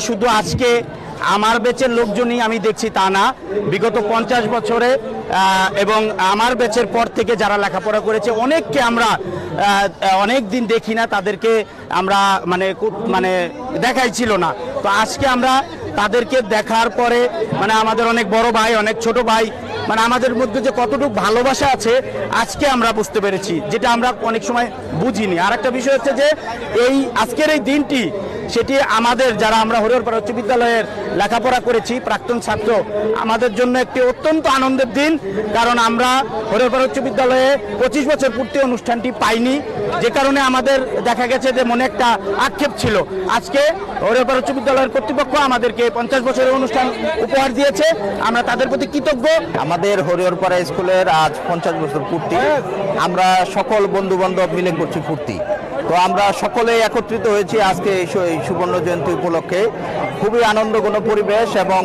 শুধু আজকে আমার ব্যাচের লোকজনই আমি দেখছি তা না, বিগত 50 বছরে এবং আমার ব্যাচের পর থেকে যারা লেখাপড়া করেছে অনেককে আমরা অনেক দিন দেখি না, তাদেরকে আমরা মানে দেখাই ছিল না। তো আজকে আমরা তাদেরকে দেখার পরে আমাদের অনেক বড় ভাই, অনেক ছোট ভাই, আমাদের মধ্যে যে কতটুকু ভালোবাসা আছে আজকে আমরা বুঝতে পেরেছি, যেটা আমরা অনেক সময় বুঝিনি। আর একটা বিষয় হচ্ছে যে আজকের এই দিনটি, সেটি আমাদের যারা আমরা হরিহরপাড়া উচ্চ বিদ্যালয়ের লেখাপড়া করেছি প্রাক্তন ছাত্র, আমাদের জন্য একটি অত্যন্ত আনন্দের দিন। কারণ আমরা হরিহরপাড়া উচ্চ বিদ্যালয়ে 25 বছর পূর্তি অনুষ্ঠানটি পাইনি, যে কারণে আমাদের দেখা গেছে যে মনে একটা আক্ষেপ ছিল। আজকে হরিহরপাড়া উচ্চ বিদ্যালয়ের কর্তৃপক্ষ আমাদেরকে 50 বছরের অনুষ্ঠান উপহার দিয়েছে, আমরা তাদের প্রতি কৃতজ্ঞ। আমাদের হরিহরপাড়া স্কুলের আজ 50 বছর পূর্তি, আমরা সকল বন্ধু বান্ধব মিলে করছি পূর্তি। তো আমরা সকলে একত্রিত হয়েছি আজকে এই সুবর্ণ জয়ন্তী উপলক্ষে। খুবই আনন্দঘন পরিবেশ এবং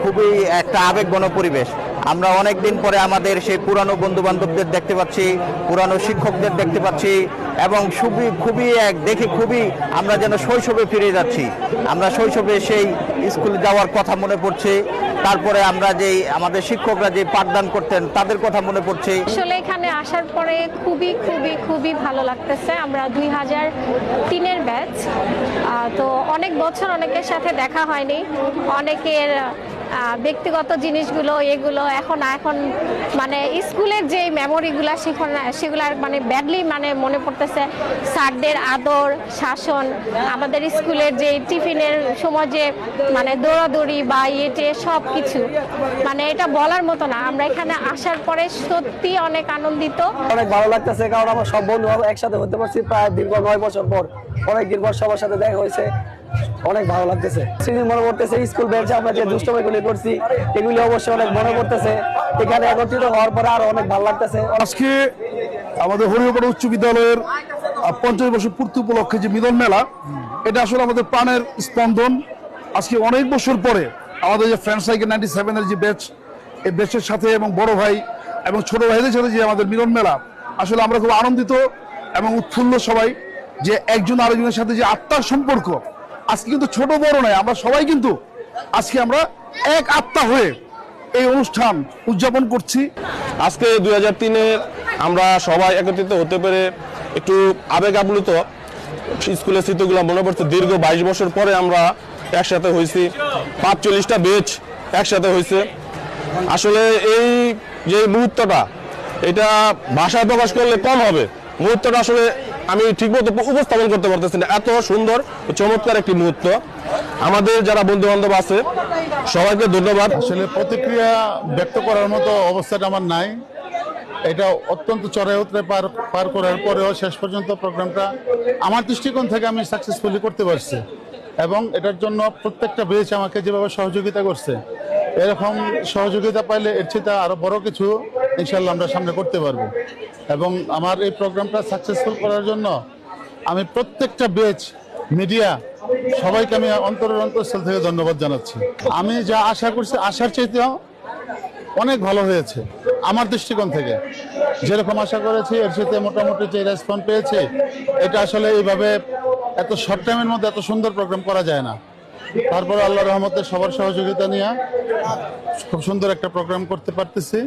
খুবই একটা আবেগঘন পরিবেশ। আমরা অনেক দিন পরে আমাদের সেই পুরানো বন্ধু বান্ধবদের দেখতে পাচ্ছি, পুরানো শিক্ষকদের দেখতে পাচ্ছি এবং খুবই আমরা যেন শৈশবে ফিরে যাচ্ছি। আমরা শৈশবে সেই স্কুলে যাওয়ার কথা মনে পড়ছে, তারপরে আমরা আমাদের শিক্ষকরা যে পাঠদান করতেন তাদের কথা মনে পড়ছে। আসলে এখানে আসার পরে খুবই ভালো লাগতেছে। আমরা 2003-এর ব্যাচ, তো অনেক বছর অনেকের সাথে দেখা হয়নি, অনেকের ব্যক্তিগত জিনিসগুলো এগুলো এখন স্কুলের যে মেমোরিগুলো সেগুলো ব্যাডলি মনে পড়তেছে। স্যারদের আদর শাসন, আমাদের স্কুলের যে টিফিনের সময় যে দৌড়াদৌড়ি বা সব কিছু এটা বলার মতো না। আমরা এখানে আসার পরে সত্যি অনেক আনন্দিত, অনেক ভালো লাগতেছে। কারণ আমার সব বন্ধু একসাথে হতে পারছি প্রায় দীর্ঘ 9 বছর পর, অনেকদিন পর সবার সাথে দেখা হয়েছে, অনেক ভালো লাগতেছে। স্মৃতি মনে পড়তেছে স্কুল বেঞ্চে আমরা যে দুষ্টমিগুলি করছি, এগুলি অবশ্যই অনেক মনে পড়তেছে। এখানে একত্রিত হওয়ার পরে আরো অনেক ভালো লাগতেছে। আজকে আমাদের হরিহরপাড়া উচ্চ বিদ্যালয়ের 50 বছর পূর্তি উপলক্ষে যে মিলন মেলা, এটা আসলে আমাদের প্রাণের স্পন্দন। আজকে অনেক বছর পরে আমাদের যে ফ্রেন্ড সাইকেল 97-এর যে ব্যাচ, এই ব্যাচের সাথে এবং বড় ভাই এবং ছোট ভাইদের সাথে যে আমাদের মিলন মেলা, আসলে আমরা খুব আনন্দিত এবং উৎফুল্ল সবাই, যে একজন আরেকজনের সাথে যে আত্মার সম্পর্ক। আজকে কিন্তু ছোট বড় নয়, আমরা সবাই কিন্তু আজকে আমরা এক আত্মা হয়ে এই অনুষ্ঠান উদযাপন করছি। আজকে 2003-এর আমরা সবাই একত্রিত হতে পেরে একটু আবেগ আপ্লুত। স্কুলের স্মৃতিগুলো মনে পড়ছে। দীর্ঘ 22 বছর পরে আমরা একসাথে হয়েছি, 45টা বেচ একসাথে হয়েছে। আসলে এই যে মুহূর্তটা, এটা ভাষায় প্রকাশ করলে কম হবে। মুহূর্তটা আসলে আমি ঠিকমতো উপস্থাপন করতে পারতেছি না, এত সুন্দর চমৎকার একটি মুহূর্ত। আমাদের যারা বন্ধু বান্ধব আছে সবাইকে ধন্যবাদ। আসলে প্রতিক্রিয়া ব্যক্ত করার মতো অবস্থাটা আমার নাই। এটা অত্যন্ত চড়াই উতরে পার করার পরেও শেষ পর্যন্ত প্রোগ্রামটা আমার দৃষ্টিকোণ থেকে আমি সাকসেসফুলি করতে পারছি, এবং এটার জন্য প্রত্যেকটা বেচ আমাকে যেভাবে সহযোগিতা করছে, এরকম সহযোগিতা পাইলে এর চেয়ে আরো বড় কিছু ইনশাল্লাহ আমরা সামনে করতে পারবো। এবং আমার এই প্রোগ্রামটা সাকসেসফুল করার জন্য আমি প্রত্যেকটা বেচ, মিডিয়া, সবাইকে আমি অন্তরের অন্তঃস্থল থেকে ধন্যবাদ জানাচ্ছি। আমি যা আশা করছি আশার চাইতেও অনেক ভালো হয়েছে। আমার দৃষ্টিকোণ থেকে যেরকম আশা করেছি এর সাথে মোটামুটি যে রেসপন্স পেয়েছি, এটা আসলে এইভাবে এত শর্ট টাইমের মধ্যে এত সুন্দর প্রোগ্রাম করা যায় না। তারপরে আল্লাহর রহমতে সবার সহযোগিতা নিয়ে খুব সুন্দর একটা প্রোগ্রাম করতে পারতেছি।